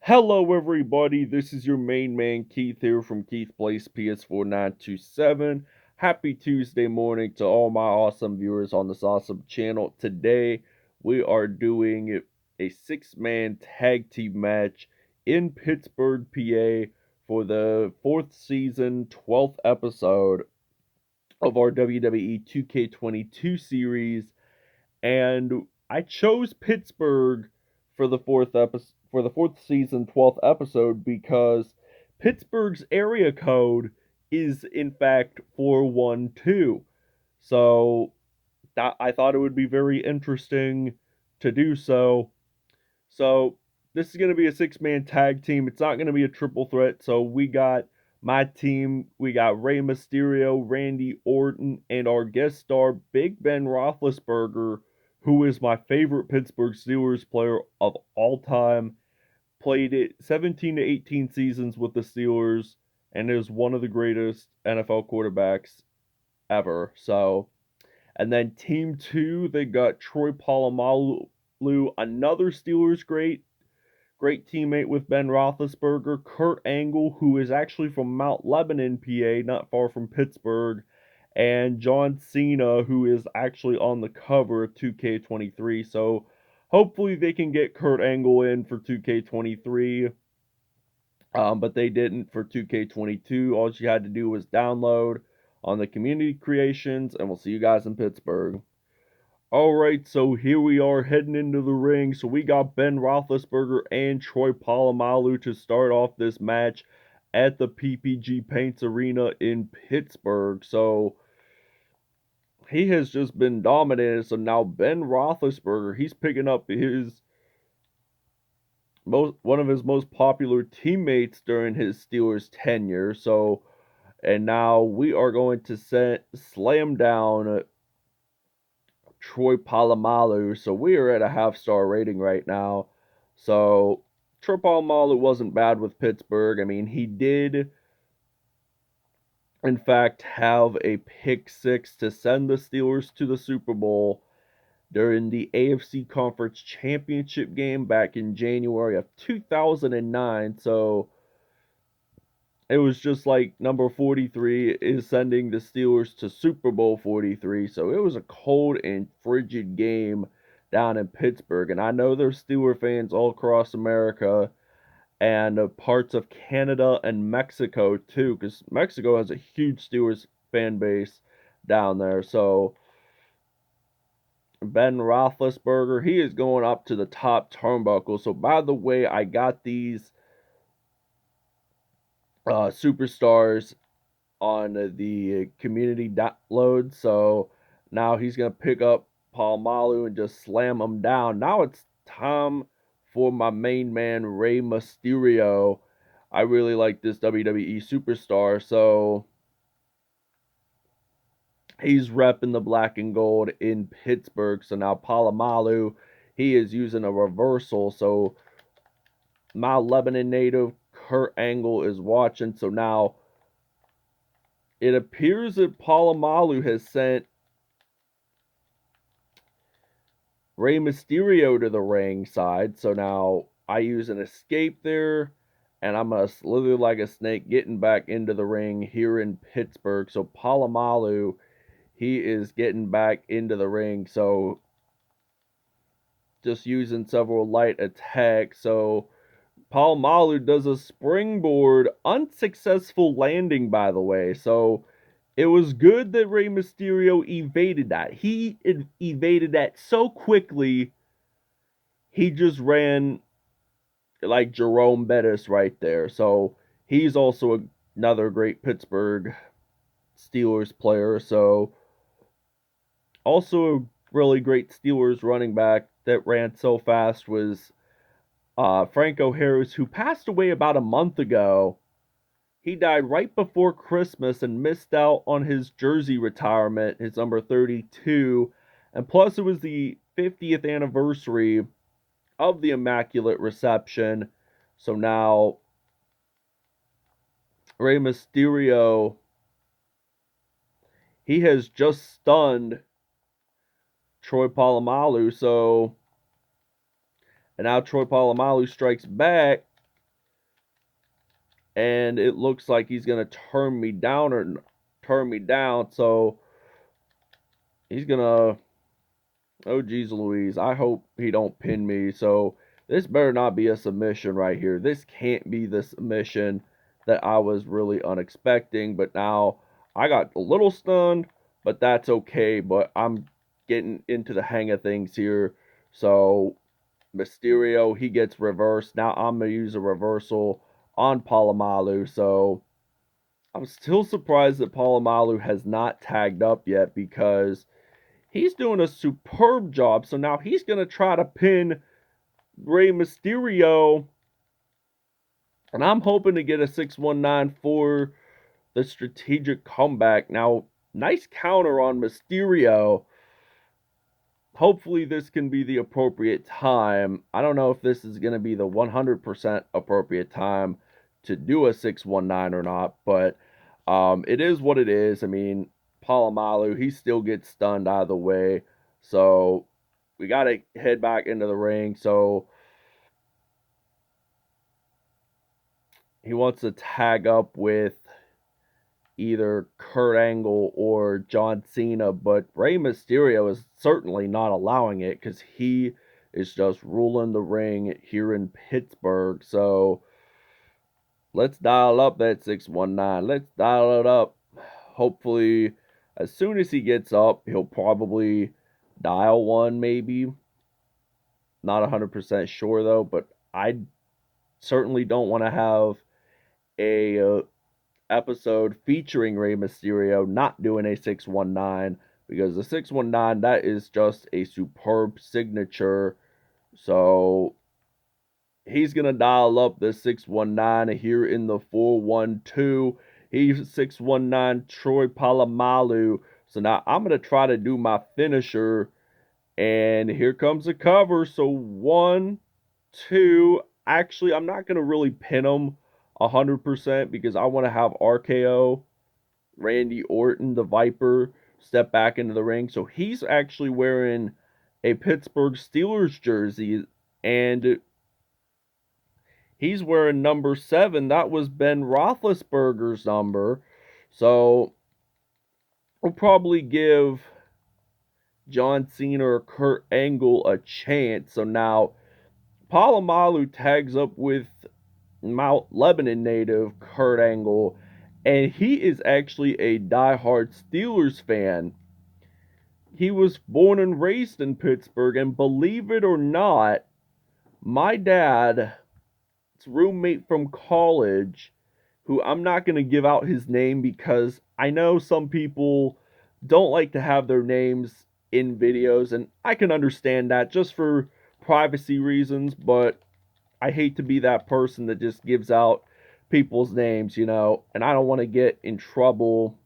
Hello, everybody. This is your main man Keith here from Keith Place PS4 927. Happy Tuesday morning to all my awesome viewers on this awesome channel. Today, we are doing a six-man tag team match in Pittsburgh, PA for the fourth season, 12th episode of our WWE 2K22 series. And I chose Pittsburgh for the fourth season 12th episode because Pittsburgh's area code is in fact 412. So I thought it would be very interesting to do so. So this is going to be a six-man tag team. It's not going to be a triple threat. So we got my team. We got Rey Mysterio, Randy Orton, and our guest star Big Ben Roethlisberger, who is my favorite Pittsburgh Steelers player of all time. Played it 17 to 18 seasons with the Steelers and is one of the greatest NFL quarterbacks ever. So, and then team two, they got Troy Polamalu, another Steelers great teammate with Ben Roethlisberger, Kurt Angle, who is actually from Mount Lebanon, PA, not far from Pittsburgh, and John Cena, who is actually on the cover of 2K23. So hopefully they can get Kurt Angle in for 2K23, but they didn't for 2K22. All you had to do was download on the community creations, and we'll see you guys in Pittsburgh. Alright, so here we are heading into the ring. So we got Ben Roethlisberger and Troy Polamalu to start off this match at the PPG Paints Arena in Pittsburgh. So he has just been dominated. So now Ben Roethlisberger, he's picking up one of his most popular teammates during his Steelers tenure. So, and now we are going to slam down Troy Polamalu. So we are at a half-star rating right now. So Troy Polamalu wasn't bad with Pittsburgh. I mean, he did, in fact, have a pick six to send the Steelers to the Super Bowl during the AFC Conference Championship game back in January of 2009. So it was just like number 43 is sending the Steelers to Super Bowl 43. So it was a cold and frigid game down in Pittsburgh. And I know there's Steeler fans all across America and parts of Canada and Mexico too, because Mexico has a huge Steelers fan base down there. So Ben Roethlisberger, he is going up to the top turnbuckle. So by the way, I got these superstars on the community download. So now he's going to pick up Polamalu and just slam him down. Now it's time for my main man, Rey Mysterio. I really like this WWE superstar. So he's repping the black and gold in Pittsburgh. So now Polamalu, he is using a reversal. So Mount Lebanon native Kurt Angle is watching. So now it appears that Polamalu has sent Rey Mysterio to the ring side. So now I use an escape there, and I'm going to slither like a snake getting back into the ring here in Pittsburgh. So Polamalu, he is getting back into the ring. So just using several light attacks. So Polamalu does a springboard, unsuccessful landing, by the way. So it was good that Rey Mysterio evaded that. He evaded that so quickly, he just ran like Jerome Bettis right there. So he's also another great Pittsburgh Steelers player. So also a really great Steelers running back that ran so fast was Franco Harris, who passed away about a month ago. He died right before Christmas and missed out on his jersey retirement, his number 32. And plus, it was the 50th anniversary of the Immaculate Reception. So now, Rey Mysterio, he has just stunned Troy Polamalu. So, and now Troy Polamalu strikes back. and it looks like he's going to turn me down or turn me down. So he's going to, oh geez Louise, I hope he don't pin me. So this better not be a submission right here. This can't be the submission that I was really unexpecting, but now I got a little stunned, but that's okay. But I'm getting into the hang of things here. So Mysterio, he gets reversed. Now I'm going to use a reversal on Polamalu. So I'm still surprised that Polamalu has not tagged up yet because he's doing a superb job. So now he's going to try to pin Rey Mysterio. And I'm hoping to get a 619 for the strategic comeback. Now, nice counter on Mysterio. Hopefully this can be the appropriate time. I don't know if this is going to be the 100% appropriate time to do a 619 or not, but it is what it is. I mean, Polamalu, he still gets stunned either way. So we got to head back into the ring. So he wants to tag up with either Kurt Angle or John Cena, but Rey Mysterio is certainly not allowing it because he is just ruling the ring here in Pittsburgh. So let's dial up that 619. Let's dial it up. Hopefully, as soon as he gets up, he'll probably dial one, maybe. Not 100% sure though, but I certainly don't want to have a episode featuring Rey Mysterio not doing a 619 because the 619 that is just a superb signature. So he's gonna dial up the 619 here in the 412. He's 619 Troy Polamalu. So now I'm gonna try to do my finisher, and here comes the cover. So 1, 2. Actually, I'm not gonna really pin him 100% because I want to have RKO, Randy Orton, the Viper, step back into the ring. So he's actually wearing a Pittsburgh Steelers jersey, and he's wearing number 7. That was Ben Roethlisberger's number. So we'll probably give John Cena or Kurt Angle a chance. So now Polamalu tags up with Mount Lebanon native Kurt Angle, and he is actually a diehard Steelers fan. He was born and raised in Pittsburgh, and believe it or not, my dad's roommate from college, who I'm not going to give out his name because I know some people don't like to have their names in videos, and I can understand that just for privacy reasons, but I hate to be that person that just gives out people's names, and I don't want to get in trouble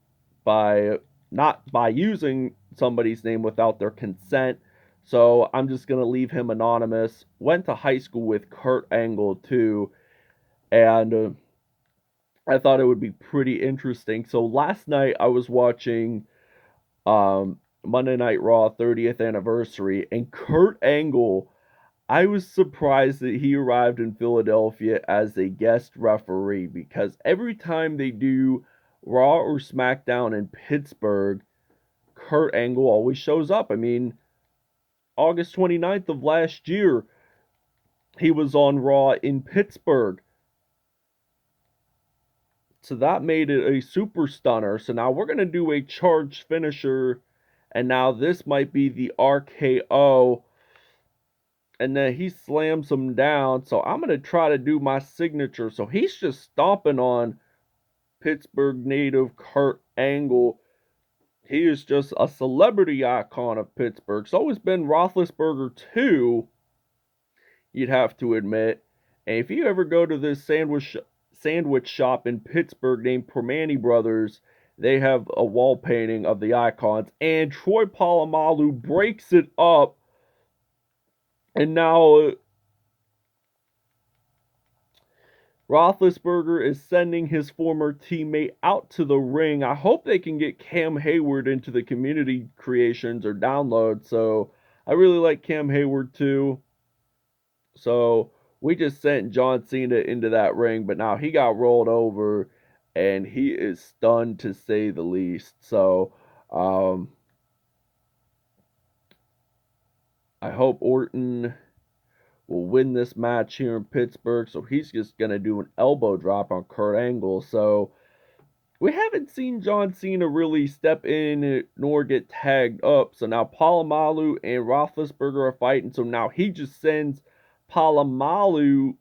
by not by using somebody's name without their consent. So I'm just going to leave him anonymous. Went to high school with Kurt Angle too, and I thought it would be pretty interesting. So last night I was watching Monday Night Raw 30th anniversary, and Kurt Angle, I was surprised that he arrived in Philadelphia as a guest referee because every time they do Raw or SmackDown in Pittsburgh, Kurt Angle always shows up. I mean, August 29th of last year, he was on Raw in Pittsburgh. So that made it a super stunner. So now we're going to do a charge finisher, and now this might be the RKO. And then he slams him down. So I'm going to try to do my signature. So he's just stomping on Pittsburgh native Kurt Angle. He is just a celebrity icon of Pittsburgh. So has been Roethlisberger too, you'd have to admit. And if you ever go to this sandwich shop in Pittsburgh named Permane Brothers, they have a wall painting of the icons. And Troy Polamalu breaks it up. And now Roethlisberger is sending his former teammate out to the ring. I hope they can get Cam Hayward into the community creations or downloads. So I really like Cam Hayward too. So we just sent John Cena into that ring, but now he got rolled over and he is stunned to say the least. So, I hope Orton will win this match here in Pittsburgh. So he's just going to do an elbow drop on Kurt Angle. So we haven't seen John Cena really step in nor get tagged up. So now Polamalu and Roethlisberger are fighting. So now he just sends Polamalu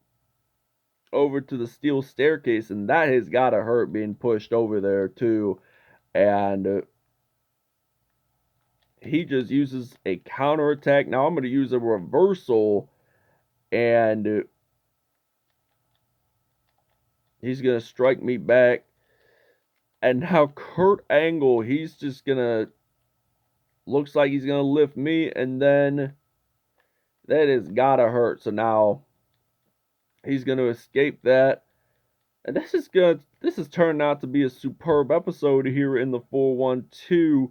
over to the steel staircase, and that has got to hurt being pushed over there too. And he just uses a counterattack. Now I'm going to use a reversal, and he's going to strike me back. And now Kurt Angle, he's just going to, looks like he's going to lift me, and then that has got to hurt. So now he's going to escape that. And this is good. This has turned out to be a superb episode here in the 412.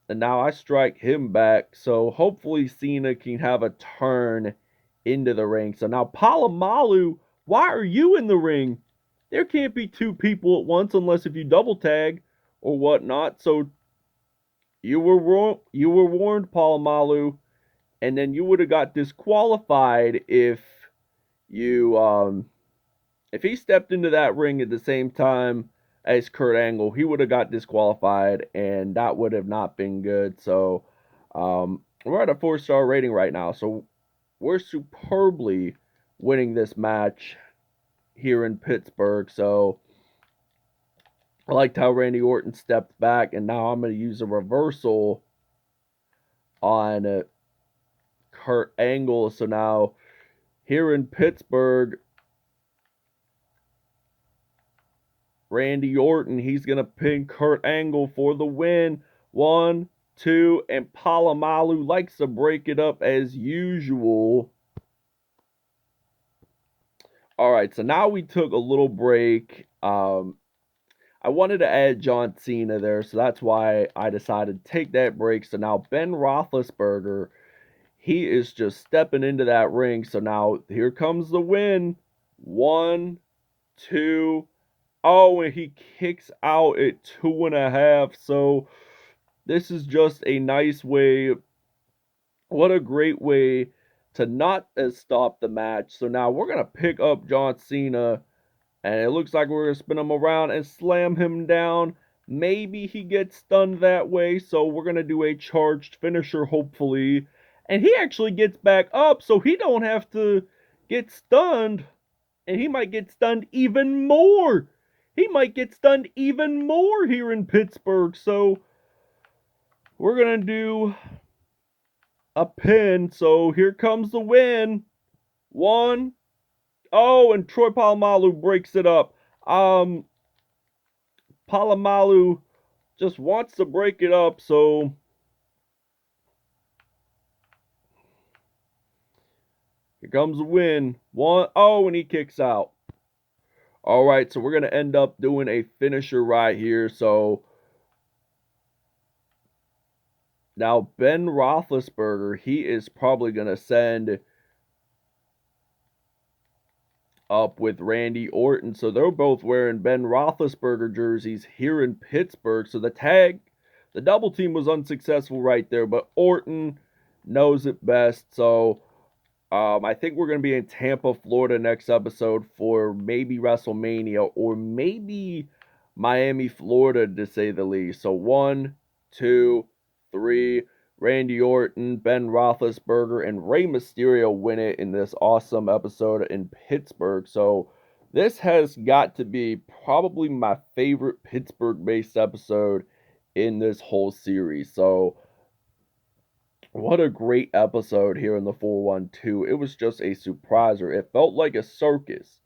And now I strike him back. So hopefully Cena can have a turn into the ring. So now Polamalu, why are you in the ring? There can't be two people at once unless if you double tag or whatnot. So you were warned, Polamalu, and then you would have got disqualified if he stepped into that ring at the same time as Kurt Angle. He would have got disqualified, and that would have not been good. So we're at a 4-star rating right now. So we're superbly winning this match here in Pittsburgh. So I liked how Randy Orton stepped back, and now I'm going to use a reversal on Kurt Angle. So now here in Pittsburgh, Randy Orton, he's going to pin Kurt Angle for the win. 1, 2, and Polamalu likes to break it up as usual. All right, so now we took a little break. I wanted to add John Cena there, so that's why I decided to take that break. So now Ben Roethlisberger, he is just stepping into that ring. So now here comes the win. 1, 2. Oh, and he kicks out at 2.5. So this is just a nice way. What a great way to not stop the match. So now we're going to pick up John Cena, and it looks like we're going to spin him around and slam him down. Maybe he gets stunned that way. So we're going to do a charged finisher, hopefully. And he actually gets back up, so he don't have to get stunned. And he might get stunned even more. He might get stunned even more here in Pittsburgh. So we're going to do a pin. So here comes the win. 1. Oh, and Troy Polamalu breaks it up. Polamalu just wants to break it up. So here comes the win. 1. Oh, and he kicks out. All right, so we're going to end up doing a finisher right here. So now Ben Roethlisberger, he is probably going to send up with Randy Orton. So they're both wearing Ben Roethlisberger jerseys here in Pittsburgh. So the double team was unsuccessful right there, but Orton knows it best. So I think we're going to be in Tampa, Florida next episode for maybe WrestleMania or maybe Miami, Florida, to say the least. So 1, 2, 3, Randy Orton, Ben Roethlisberger, and Rey Mysterio win it in this awesome episode in Pittsburgh. So this has got to be probably my favorite Pittsburgh-based episode in this whole series. So what a great episode here in the 412. It was just a surpriser. It felt like a circus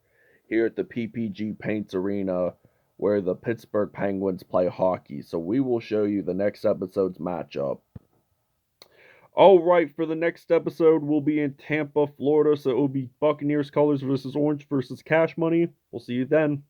here at the PPG Paints Arena where the Pittsburgh Penguins play hockey. So we will show you the next episode's matchup. All right, for the next episode, we'll be in Tampa, Florida. So it will be Buccaneers colors versus Orange versus Cash Money. We'll see you then.